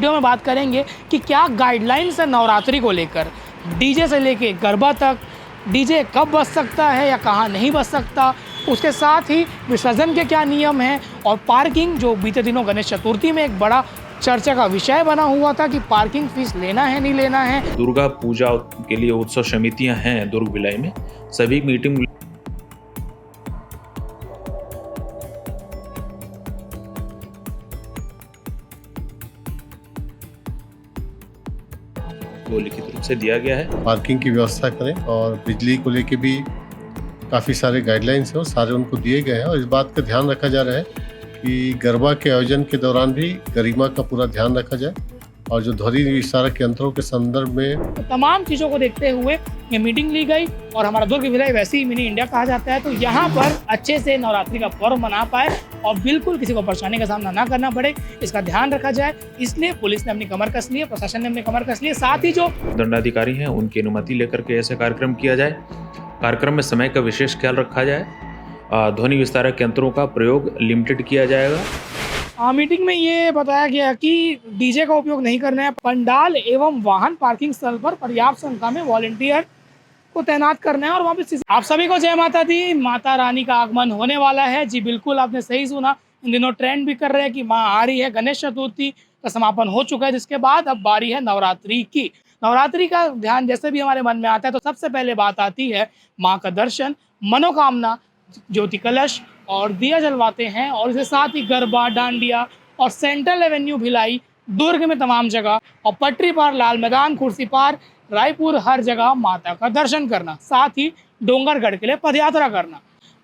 Video में बात करेंगे कि क्या गाइडलाइंस है नवरात्रि को लेकर, डीजे से लेके गरबा तक, डीजे कब बज सकता है या कहाँ नहीं बज सकता, उसके साथ ही विसर्जन के क्या नियम हैं और पार्किंग, जो बीते दिनों गणेश चतुर्थी में एक बड़ा चर्चा का विषय बना हुआ था कि पार्किंग फीस लेना है नहीं लेना है। दुर्गा पूजा के लिए उत्सव समितियां हैं दुर्ग भिलाई में, सभी मीटिंग को लिखित रूप से दिया गया है। पार्किंग की व्यवस्था करें और बिजली को लेके भी काफ़ी सारे गाइडलाइंस हैं और सारे उनको दिए गए हैं और इस बात का ध्यान रखा जा रहा है कि गरबा के आयोजन के दौरान भी गरिमा का पूरा ध्यान रखा जाए और जो ध्वनि विस्तारक यंत्रों के संदर्भ में तमाम चीज़ों को देखते हुए ये मीटिंग ली गई और हमारा दुर्ग भिलाई वैसे ही मिनी इंडिया कहा जाता है, तो यहाँ पर अच्छे से नवरात्रि का पर्व मना पाए और बिल्कुल किसी को परेशानी का सामना ना करना पड़े, इसका ध्यान रखा जाए। इसलिए पुलिस ने अपनी कमर कस ली है, प्रशासन ने अपनी कमर कस ली है, साथ ही जो दंडाधिकारी हैं उनकी अनुमति लेकर के ऐसे कार्यक्रम किया जाए। कार्यक्रम में समय का विशेष ख्याल रखा जाए। ध्वनि विस्तारक यंत्रों का प्रयोग लिमिटेड किया जाएगा। मीटिंग में ये बताया गया कि डीजे का उपयोग नहीं करना है, पंडाल एवं वाहन पार्किंग स्थल पर पर्याप्त संख्या में वॉलंटियर को तैनात करना है और वहाँ पे आप सभी को जय माता दी। माता रानी का आगमन होने वाला है। जी बिल्कुल, आपने सही सुना। इन दिनों ट्रेंड भी कर रहे हैं कि माँ आ रही है। गणेश चतुर्थी का समापन हो चुका है, जिसके बाद अब बारी है नवरात्रि की। नवरात्रि का ध्यान जैसे भी हमारे मन में आता है तो सबसे पहले बात आती है माँ का दर्शन, मनोकामना, ज्योति कलश और दिया जलवाते हैं और इसके साथ ही गरबा, डांडिया और सेंट्रल एवेन्यू भिलाई, दुर्ग में तमाम जगह और पटरी पार, लाल मैदान, कुर्सी पार, रायपुर, हर जगह माता का दर्शन करना, साथ ही डोंगरगढ़ के लिए पदयात्रा करना।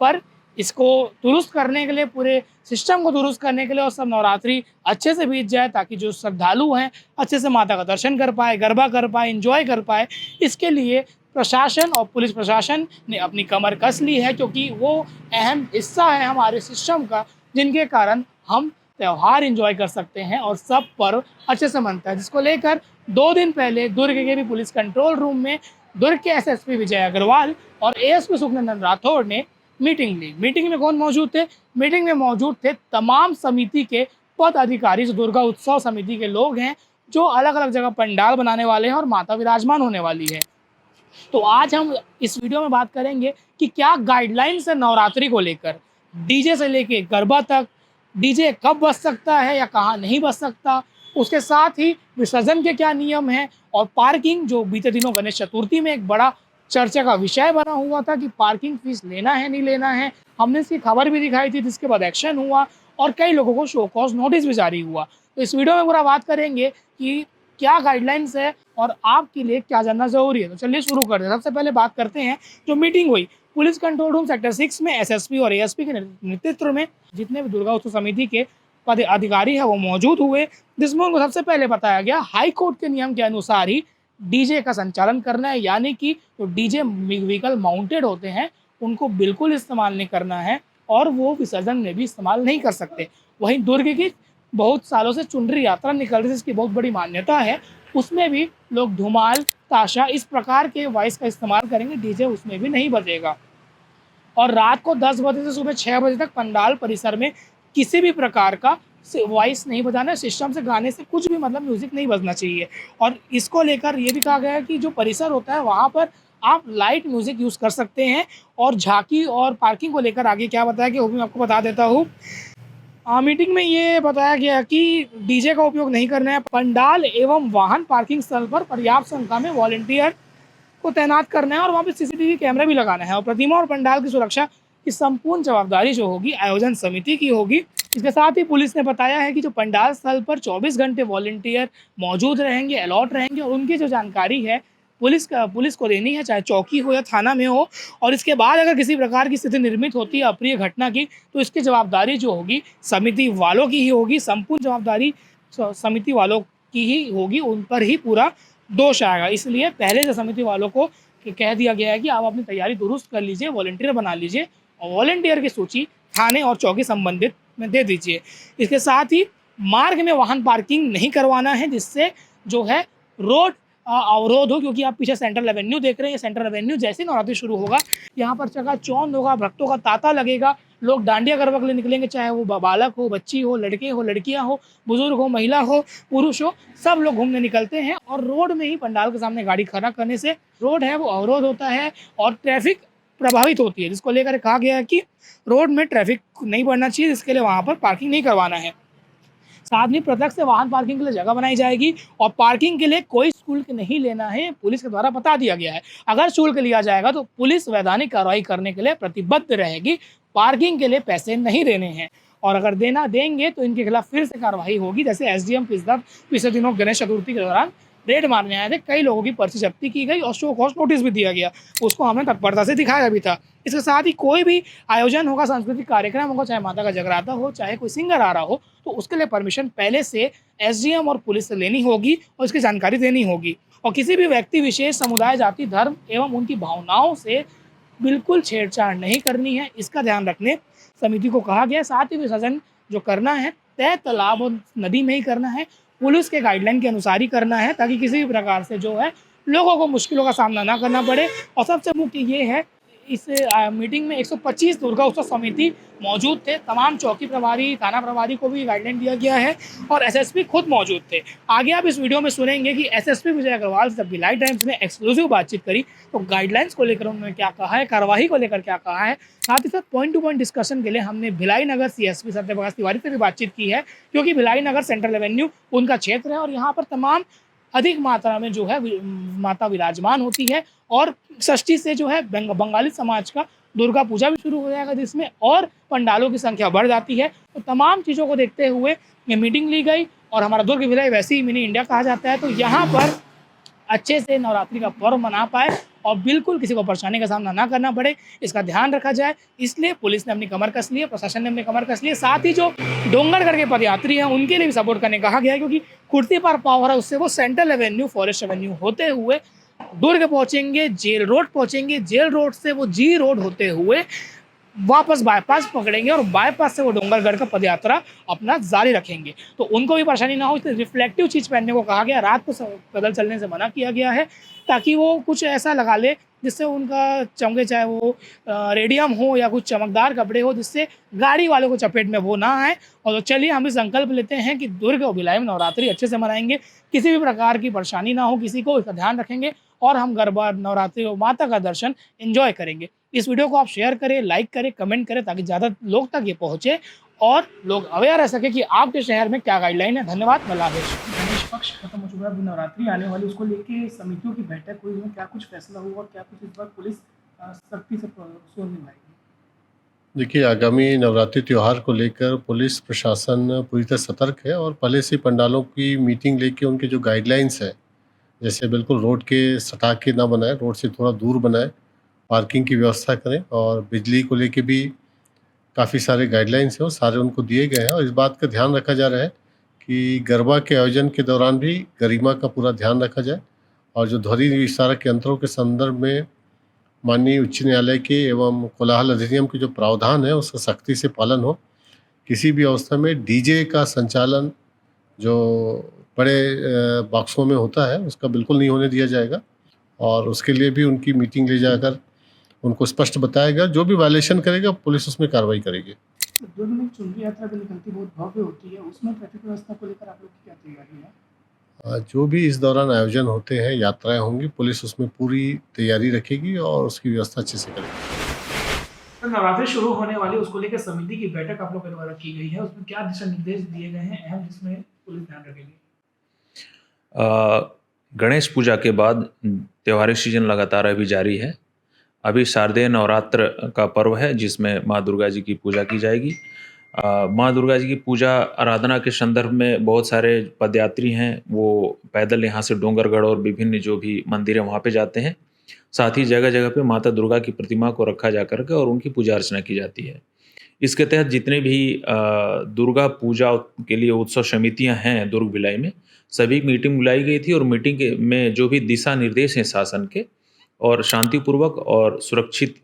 पर इसको दुरुस्त करने के लिए, पूरे सिस्टम को दुरुस्त करने के लिए और सब नवरात्रि अच्छे से बीत जाए ताकि जो श्रद्धालु हैं अच्छे से माता का दर्शन कर पाए, गरबा कर पाए, एंजॉय कर पाए, इसके लिए प्रशासन और पुलिस प्रशासन ने अपनी कमर कस ली है, क्योंकि वो अहम हिस्सा है हमारे सिस्टम का, जिनके कारण हम त्यौहार एंजॉय कर सकते हैं और सब पर्व अच्छे से मनता है। जिसको लेकर 2 दिन पहले दुर्ग के भी पुलिस कंट्रोल रूम में दुर्ग के एसएसपी विजय अग्रवाल और एएसपी सुखनंदन राठौड़ ने मीटिंग ली। मीटिंग में कौन मौजूद थे? मीटिंग में मौजूद थे तमाम समिति के पद अधिकारी, जो दुर्गा उत्सव समिति के लोग हैं, जो अलग अलग जगह पंडाल बनाने वाले हैं और माता विराजमान होने वाली है। तो आज हम इस वीडियो में बात करेंगे कि क्या गाइडलाइंस है नवरात्रि को लेकर, डीजे से लेके गरबा तक, डीजे कब बज सकता है या कहाँ नहीं बज सकता, उसके साथ ही विसर्जन के क्या नियम हैं और पार्किंग, जो बीते दिनों गणेश चतुर्थी में एक बड़ा चर्चा का विषय बना हुआ था कि पार्किंग फीस लेना है नहीं लेना है। हमने इसकी खबर भी दिखाई थी, जिसके बाद एक्शन हुआ और कई लोगों को शो कॉज नोटिस भी जारी हुआ। तो इस वीडियो में पूरा बात करेंगे कि क्या गाइडलाइंस है और आपके लिए क्या जानना ज़रूरी है। तो चलिए शुरू करते हैं। सबसे पहले बात करते हैं जो मीटिंग हुई पुलिस कंट्रोल रूम सेक्टर 6 में एसएसपी और एएसपी के नेतृत्व में। जितने भी दुर्गा उत्सव समिति के पद अधिकारी हैं वो मौजूद हुए, जिसमें उनको सबसे पहले बताया गया हाई कोर्ट के नियम के अनुसार ही डीजे का संचालन करना है, यानी कि जो डीजे व्हीकल माउंटेड होते हैं उनको बिल्कुल इस्तेमाल नहीं करना है और वो विसर्जन में भी इस्तेमाल नहीं कर सकते। वहीं दुर्ग की बहुत सालों से चुनरी यात्रा निकल रही है, जिसकी बहुत बड़ी मान्यता है, उसमें भी लोग धुमाल, ताशा, इस प्रकार के वॉइस का इस्तेमाल करेंगे, डीजे उसमें भी नहीं बजेगा। और रात को 10 बजे से सुबह 6 बजे तक पंडाल परिसर में किसी भी प्रकार का वॉइस नहीं बजाना है। सिस्टम से गाने से कुछ भी मतलब म्यूज़िक नहीं बजना चाहिए। और इसको लेकर ये भी कहा गया है कि जो परिसर होता है वहाँ पर आप लाइट म्यूज़िक यूज़ कर सकते हैं। और झांकी और पार्किंग को लेकर आगे क्या बताया कि वो भी मैं आपको बता देता हूँ। मीटिंग में ये बताया गया कि डीजे का उपयोग नहीं करना है, पंडाल एवं वाहन पार्किंग स्थल पर पर्याप्त संख्या में वॉलंटियर को तैनात करना है और वहाँ पे सीसीटीवी कैमरा भी लगाना है और प्रतिमा और पंडाल की सुरक्षा की संपूर्ण जवाबदारी जो होगी आयोजन समिति की होगी। इसके साथ ही पुलिस ने बताया है कि जो पंडाल स्थल पर 24 घंटे वॉलंटियर मौजूद रहेंगे, अलॉट रहेंगे और उनकी जो जानकारी है पुलिस को देनी है, चाहे चौकी हो या थाना में हो। और इसके बाद अगर किसी प्रकार की स्थिति निर्मित होती है अप्रिय घटना की, तो इसकी जवाबदारी जो होगी समिति वालों की ही होगी। संपूर्ण जवाबदारी समिति वालों की ही होगी, उन पर ही पूरा दोष आएगा। इसलिए पहले से समिति वालों को कह दिया गया है कि आप अपनी तैयारी दुरुस्त कर लीजिए, वॉलंटियर बना लीजिए और वॉलंटियर की सूची थाने और चौकी संबंधित में दे दीजिए। इसके साथ ही मार्ग में वाहन पार्किंग नहीं करवाना है, जिससे जो है रोड अवरोध हो, क्योंकि आप पीछे सेंट्रल एवेन्यू देख रहे हैं। सेंट्रल एवेन्यू जैसे ही नवरात्रि शुरू होगा यहाँ पर चकाचौंध होगा, भक्तों का तांता लगेगा, लोग डांडिया गरबा के लिए निकलेंगे, चाहे वो बालक हो, बच्ची हो, लड़के हो, लड़कियां हो, बुजुर्ग हो, महिला हो, पुरुष हो, सब लोग घूमने निकलते हैं। और रोड में ही पंडाल के सामने गाड़ी खड़ा करने से रोड है वो अवरोध होता है और ट्रैफिक प्रभावित होती है, जिसको लेकर कहा गया है कि रोड में ट्रैफिक नहीं बढ़ना चाहिए, जिसके लिए वहाँ पर पार्किंग नहीं करवाना है। साथ में प्रत्यक्ष से वाहन पार्किंग के लिए जगह बनाई जाएगी और पार्किंग के लिए कोई शुल्क नहीं लेना है, पुलिस के द्वारा बता दिया गया है। अगर शुल्क लिया जाएगा तो पुलिस वैधानिक कार्रवाई करने के लिए प्रतिबद्ध रहेगी। पार्किंग के लिए पैसे नहीं देने हैं और अगर देंगे तो इनके खिलाफ फिर से कार्रवाई होगी। जैसे एसडीएम पिछले दिनों गणेश चतुर्थी के दौरान रेड मारने आए थे, कई लोगों की पर्ची जब्ती की गई और शो कॉज नोटिस भी दिया गया, उसको हमने तत्परता से दिखाया भी था। इसके साथ ही कोई भी आयोजन होगा, सांस्कृतिक कार्यक्रम होगा, चाहे माता का जगराता हो, चाहे कोई सिंगर आ रहा हो, तो उसके लिए परमिशन पहले से एसडीएम और पुलिस से लेनी होगी और इसकी जानकारी देनी होगी। और किसी भी व्यक्ति विशेष, समुदाय, जाति, धर्म एवं उनकी भावनाओं से बिल्कुल छेड़छाड़ नहीं करनी है, इसका ध्यान रखने समिति को कहा गया। साथ ही विसर्जन जो करना है तय तालाब और नदी में ही करना है, पुलिस के गाइडलाइन के अनुसार ही करना है, ताकि किसी भी प्रकार से जो है लोगों को मुश्किलों का सामना ना करना पड़े। और सबसे मुख्य ये है, इस मीटिंग में 125 दुर्गा उत्सव समिति मौजूद थे। तमाम चौकी प्रभारी, थाना प्रभारी को भी गाइडलाइन दिया गया है और एसएसपी खुद मौजूद थे। आगे आप इस वीडियो में सुनेंगे कि एसएसपी विजय अग्रवाल से भिलाई टाइम्स ने एक्सक्लूसिव बातचीत करी, तो गाइडलाइंस को लेकर उन्होंने क्या कहा है, कार्यवाही को लेकर क्या कहा है। साथ ही साथ पॉइंट टू पॉइंट डिस्कशन के लिए हमने भिलाई नगर सीएसपी सत्यप्रकाश तिवारी से भी बातचीत की है, क्योंकि भिलाई नगर सेंट्रल एवेन्यू उनका क्षेत्र है और यहाँ पर तमाम अधिक मात्रा में जो है माता विराजमान होती है। और षष्ठी से जो है बंगाली समाज का दुर्गा पूजा भी शुरू हो जाएगा, जिसमें और पंडालों की संख्या बढ़ जाती है। तो तमाम चीज़ों को देखते हुए ये मीटिंग ली गई और हमारा दुर्ग भिलाई वैसे ही मिनी इंडिया कहा जाता है, तो यहाँ पर अच्छे से नवरात्रि का पर्व मना पाए और बिल्कुल किसी को परेशानी का सामना ना करना पड़े, इसका ध्यान रखा जाए। इसलिए पुलिस ने अपनी कमर कस ली है, प्रशासन ने अपनी कमर कस ली है। साथ ही जो डोंगरगढ़ के पदयात्री हैं उनके लिए भी सपोर्ट करने कहा गया है, क्योंकि कुर्ती पर पावर है, उससे वो सेंट्रल एवेन्यू, फॉरेस्ट एवेन्यू होते हुए दुर्ग पहुंचेंगे, जेल रोड पहुंचेंगे, जेल रोड से वो जी रोड होते हुए वापस बाईपास पकड़ेंगे और बाईपास से वो डोंगरगढ़ का पदयात्रा अपना जारी रखेंगे। तो उनको भी परेशानी ना हो, इसलिए रिफ्लेक्टिव चीज़ पहनने को कहा गया। रात को पैदल चलने से मना किया गया है, ताकि वो कुछ ऐसा लगा ले जिससे उनका चमके, चाहे वो रेडियम हो या कुछ चमकदार कपड़े हो, जिससे गाड़ी वालों को चपेट में वो ना आए। और तो चलिए हम भी संकल्प लेते हैं कि दुर्ग और भिलाई में नवरात्रि अच्छे से मनाएंगे, किसी भी प्रकार की परेशानी ना हो किसी को, इसका ध्यान रखेंगे और हम गरबा, नवरात्रि और माता का दर्शन एंजॉय करेंगे। इस वीडियो को आप शेयर करें, लाइक करें, कमेंट करें, ताकि ज़्यादा लोग तक ये पहुँचे और लोग अवेयर रह सके कि आपके शहर में क्या गाइडलाइन है। धन्यवाद। बांग्लादेश। गणेश पक्ष खत्म हो चुका है, अभी नवरात्रि आने वाली, उसको लेके समितियों की बैठक हुई है, क्या कुछ फैसला हुआ और क्या कुछ इस बार पुलिस सख्ती से जोर निभाएगी? देखिए, आगामी नवरात्रि त्यौहार को लेकर पुलिस प्रशासन पूरी तरह सतर्क है और पहले से पंडालों की मीटिंग लेके उनके जो गाइडलाइंस है, जैसे बिल्कुल रोड के सटा के ना बनाए, रोड से थोड़ा दूर बनाए, पार्किंग की व्यवस्था करें और बिजली को लेके भी काफ़ी सारे गाइडलाइंस हैं, वो सारे उनको दिए गए हैं। और इस बात का ध्यान रखा जा रहा है कि गरबा के आयोजन के दौरान भी गरिमा का पूरा ध्यान रखा जाए और जो ध्वनि विस्तारक यंत्रों के संदर्भ में माननीय उच्च न्यायालय के एवं कोलाहल अधिनियम के जो प्रावधान है उसका सख्ती से पालन हो। किसी भी अवस्था में डीजे का संचालन जो बड़े बॉक्सों में होता है उसका बिल्कुल नहीं होने दिया जाएगा और उसके लिए भी उनकी मीटिंग ले जाकर उनको स्पष्ट बताएगा। जो भी वायलेशन करेगा पुलिस उसमें कार्रवाई करेगी। दुर्ग में चुनरी यात्रा भी निकलती, बहुत भव्य होती है, उसमें ट्रैफिक व्यवस्था को लेकर आप लोग की क्या तैयारी है? जो भी इस दौरान आयोजन होते हैं, यात्राएं होंगी, पुलिस उसमें पूरी तैयारी रखेगी और उसकी व्यवस्था अच्छे से करेगी। तो नवरात्रि शुरू होने वाली, उसको लेकर समिति की बैठक आप लोग के द्वारा की गई है, उसमें क्या दिशा निर्देश दिए गए हैं अहम, जिसमें पुलिस ध्यान रखेगी? गणेश पूजा के बाद त्योहारी सीजन लगातार अभी जारी है। अभी शारदीय नवरात्र का पर्व है, जिसमें माँ दुर्गा जी की पूजा की जाएगी। माँ दुर्गा जी की पूजा आराधना के संदर्भ में बहुत सारे पदयात्री हैं, वो पैदल यहाँ से डोंगरगढ़ और विभिन्न जो भी मंदिर है वहाँ पे जाते हैं। साथ ही जगह जगह पे माता दुर्गा की प्रतिमा को रखा जा करके और उनकी पूजा अर्चना की जाती है। इसके तहत जितने भी दुर्गा पूजा के लिए उत्सव समितियां हैं दुर्ग भिलाई में, सभी मीटिंग बुलाई गई थी और मीटिंग में जो भी दिशा निर्देश हैं शासन के और शांतिपूर्वक और सुरक्षित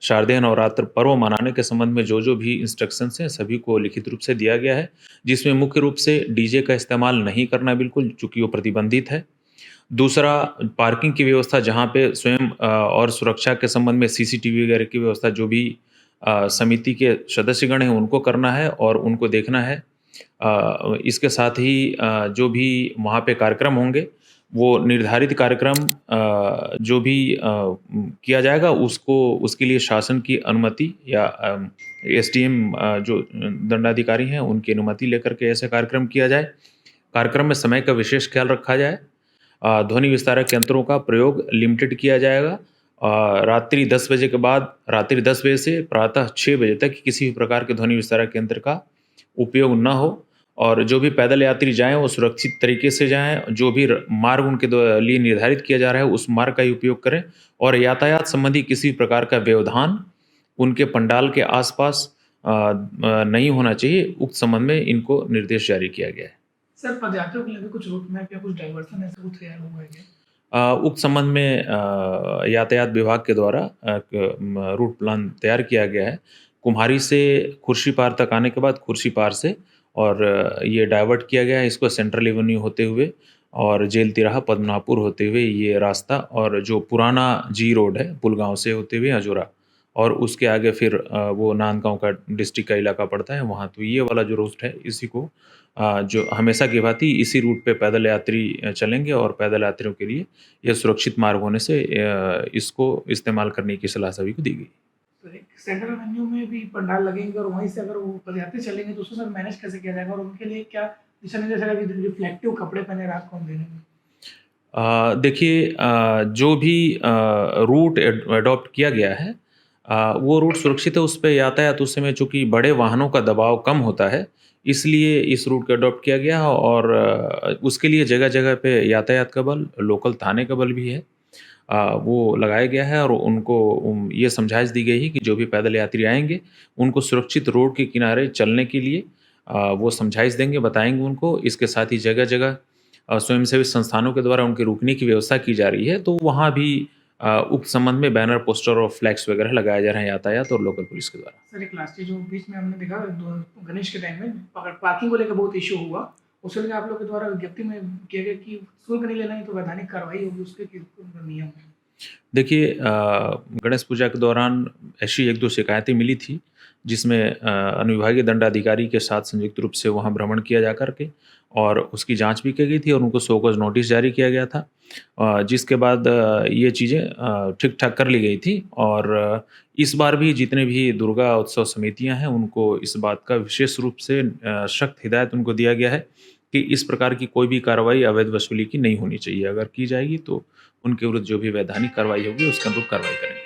शारदीय नवरात्र पर्व मनाने के संबंध में जो भी इंस्ट्रक्शंस हैं सभी को लिखित रूप से दिया गया है, जिसमें मुख्य रूप से डीजे का इस्तेमाल नहीं करना बिल्कुल, चूँकि वो प्रतिबंधित है। दूसरा, पार्किंग की व्यवस्था जहाँ पे स्वयं और सुरक्षा के संबंध में सीसीटीवी वगैरह की व्यवस्था जो भी समिति के सदस्यगण हैं उनको करना है और उनको देखना है। इसके साथ ही जो भी वहाँ पे कार्यक्रम होंगे, वो निर्धारित कार्यक्रम जो भी किया जाएगा उसको उसके लिए शासन की अनुमति या एसडीएम जो दंडाधिकारी हैं उनकी अनुमति लेकर के ऐसे कार्यक्रम किया जाए। कार्यक्रम में समय का विशेष ख्याल रखा जाए। ध्वनि विस्तारक यंत्रों का प्रयोग लिमिटेड किया जाएगा। रात्रि 10 बजे के बाद रात्रि 10 बजे से प्रातः 6 बजे तक किसी भी प्रकार के ध्वनि विस्तारक यंत्र का उपयोग ना हो और जो भी पैदल यात्री जाएँ वो सुरक्षित तरीके से जाएँ। जो भी मार्ग उनके लिए निर्धारित किया जा रहा है उस मार्ग का ही उपयोग करें और यातायात संबंधी किसी प्रकार का व्यवधान उनके पंडाल के आसपास नहीं होना चाहिए। उक्त संबंध में इनको निर्देश जारी किया गया है। सर, पदयात्रियों के लिए भी कुछ रूट मैप या कुछ डाइवर्सन ऐसा कुछ तैयार हुआ है क्या? उक्त संबंध में यातायात विभाग के द्वारा रूट प्लान तैयार किया गया है। कुम्हारी से खुर्शीपार तक आने के बाद खुर्शीपार से और ये डाइवर्ट किया गया है इसको सेंट्रल एवेन्यू होते हुए और जेल तिराहा पद्मनाभपुर होते हुए ये रास्ता और जो पुराना जी रोड है पुलगांव से होते हुए अजोरा और उसके आगे फिर वो नांदगांव का डिस्ट्रिक्ट का इलाका पड़ता है वहाँ। तो ये वाला जो रूट है इसी को जो हमेशा की भांति इसी रूट पे पैदल यात्री चलेंगे और पैदल यात्रियों के लिए यह सुरक्षित मार्ग होने से इसको इस्तेमाल करने की सलाह सभी को दी गई। तो एक सेंट्रल एवेन्यू में भी पंडाल लगेंगे और वहीं से अगर वो पदयात्री चलेंगे तो उसको सर मैनेज कैसे किया जाएगा और उनके लिए क्या दिशा निर्देश है कि रिफ्लेक्टिव कपड़े पहने रात को अंधेरे में? देखिए, जो भी रूट अडॉप्ट किया गया है वो रूट सुरक्षित है। उस पर यातायात उस समय चूँकि बड़े वाहनों का दबाव कम होता है इसलिए इस रूट को अडॉप्ट किया गया और उसके लिए जगह जगह पे यातायात का बल, लोकल थाने का बल भी है, वो लगाया गया है और उनको ये समझाइश दी गई है कि जो भी पैदल यात्री आएंगे उनको सुरक्षित रोड के किनारे चलने के लिए वो समझाइश देंगे, बताएंगे उनको। इसके साथ ही जगह जगह स्वयंसेवी संस्थानों के द्वारा उनके रुकने की व्यवस्था की जा रही है। तो वहाँ भी उक्त संबंध में बैनर, पोस्टर और फ्लैक्स वगैरह लगाए जा रहे हैं यातायात और लोकल पुलिस के द्वारा। सर, एक लास्ट जो बीच में हमने देखा गणेश के टाइम में पार्किंग को लेकर बहुत इशू हुआ, उसके लिए आप लोग के द्वारा विज्ञप्ति में किया गया कि शुल्क नहीं लेना है तो वैधानिक कार्रवाई होगी, उसके नियम है? देखिए, गणेश पूजा के दौरान ऐसी 1-2 शिकायतें मिली थी जिसमें अनुविभागीय दंडाधिकारी के साथ संयुक्त रूप से वहाँ भ्रमण किया जा कर के और उसकी जांच भी की गई थी और उनको शो कॉज नोटिस जारी किया गया था, जिसके बाद ये चीज़ें ठीक ठाक कर ली गई थी। और इस बार भी जितने भी दुर्गा उत्सव समितियां हैं उनको इस बात का विशेष रूप से सख्त हिदायत उनको दिया गया है कि इस प्रकार की कोई भी कार्रवाई अवैध वसूली की नहीं होनी चाहिए। अगर की जाएगी तो उनके विरुद्ध जो भी वैधानिक कार्रवाई होगी उसके अनुरूप कार्रवाई करेंगे।